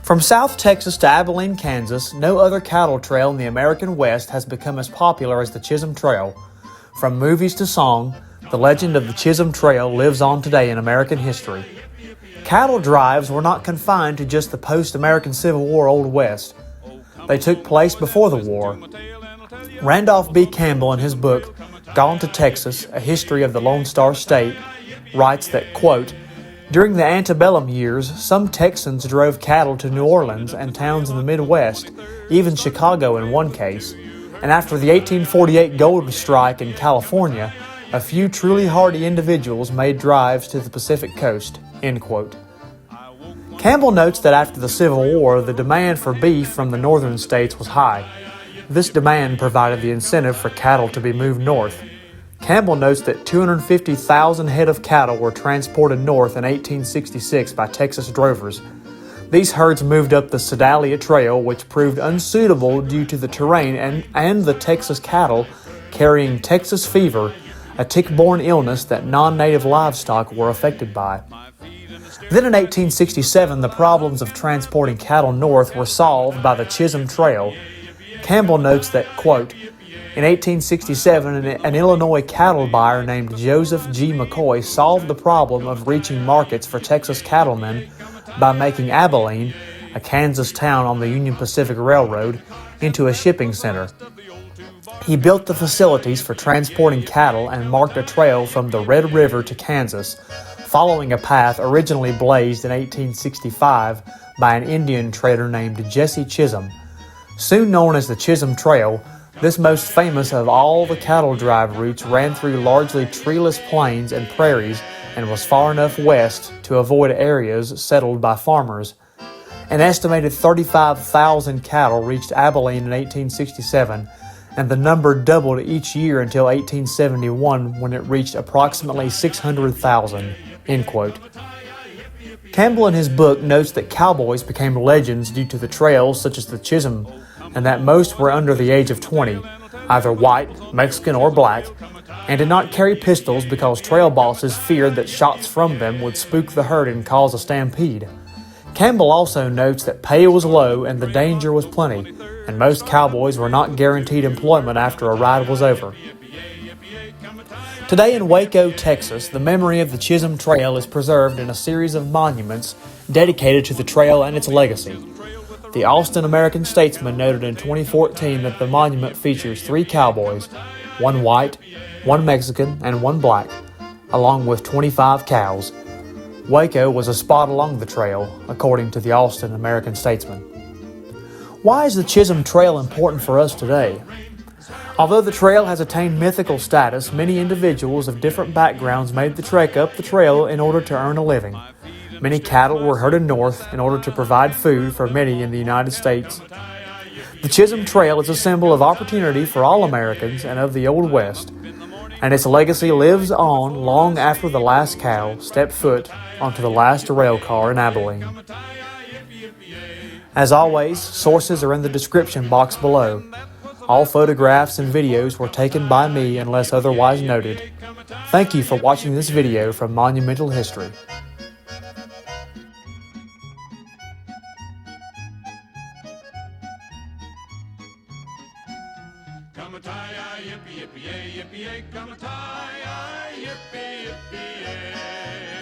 From South Texas to Abilene, Kansas, no other cattle trail in the American West has become as popular as the Chisholm Trail. From movies to song, the legend of the Chisholm Trail lives on today in American history. Cattle drives were not confined to just the post-American Civil War Old West. They took place before the war. Randolph B. Campbell, in his book, Gone to Texas, A History of the Lone Star State, writes that, quote, during the antebellum years, some Texans drove cattle to New Orleans and towns in the Midwest, even Chicago in one case, and after the 1848 gold strike in California, a few truly hardy individuals made drives to the Pacific coast, end quote. Campbell notes that after the Civil War, the demand for beef from the northern states was high. This demand provided the incentive for cattle to be moved north. Campbell notes that 250,000 head of cattle were transported north in 1866 by Texas drovers. These herds moved up the Sedalia Trail, which proved unsuitable due to the terrain and the Texas cattle carrying Texas fever, a tick-borne illness that non-native livestock were affected by. Then in 1867, the problems of transporting cattle north were solved by the Chisholm Trail. Campbell notes that, quote, in 1867, an Illinois cattle buyer named Joseph G. McCoy solved the problem of reaching markets for Texas cattlemen by making Abilene, a Kansas town on the Union Pacific Railroad, into a shipping center. He built the facilities for transporting cattle and marked a trail from the Red River to Kansas, following a path originally blazed in 1865 by an Indian trader named Jesse Chisholm. Soon known as the Chisholm Trail, this most famous of all the cattle drive routes ran through largely treeless plains and prairies and was far enough west to avoid areas settled by farmers. An estimated 35,000 cattle reached Abilene in 1867, and the number doubled each year until 1871 when it reached approximately 600,000, end quote. Campbell in his book notes that cowboys became legends due to the trails such as the Chisholm, and that most were under the age of 20, either white, Mexican, or black, and did not carry pistols because trail bosses feared that shots from them would spook the herd and cause a stampede. Campbell also notes that pay was low and the danger was plenty, and most cowboys were not guaranteed employment after a ride was over. Today in Waco, Texas, the memory of the Chisholm Trail is preserved in a series of monuments dedicated to the trail and its legacy. The Austin American-Statesman noted in 2014 that the monument features 3 cowboys, one white, one Mexican, and one black, along with 25 cows. Waco was a spot along the trail, according to the Austin American-Statesman. Why is the Chisholm Trail important for us today? Although the trail has attained mythical status, many individuals of different backgrounds made the trek up the trail in order to earn a living. Many cattle were herded north in order to provide food for many in the United States. The Chisholm Trail is a symbol of opportunity for all Americans and of the Old West, and its legacy lives on long after the last cow stepped foot onto the last rail car in Abilene. As always, sources are in the description box below. All photographs and videos were taken by me unless otherwise noted. Thank you for watching this video from Monumental History. Come-a-tie-yi, yippee-yippee-yay, yippee-yay, come-a-tie-yi, yippee-yippee-yay.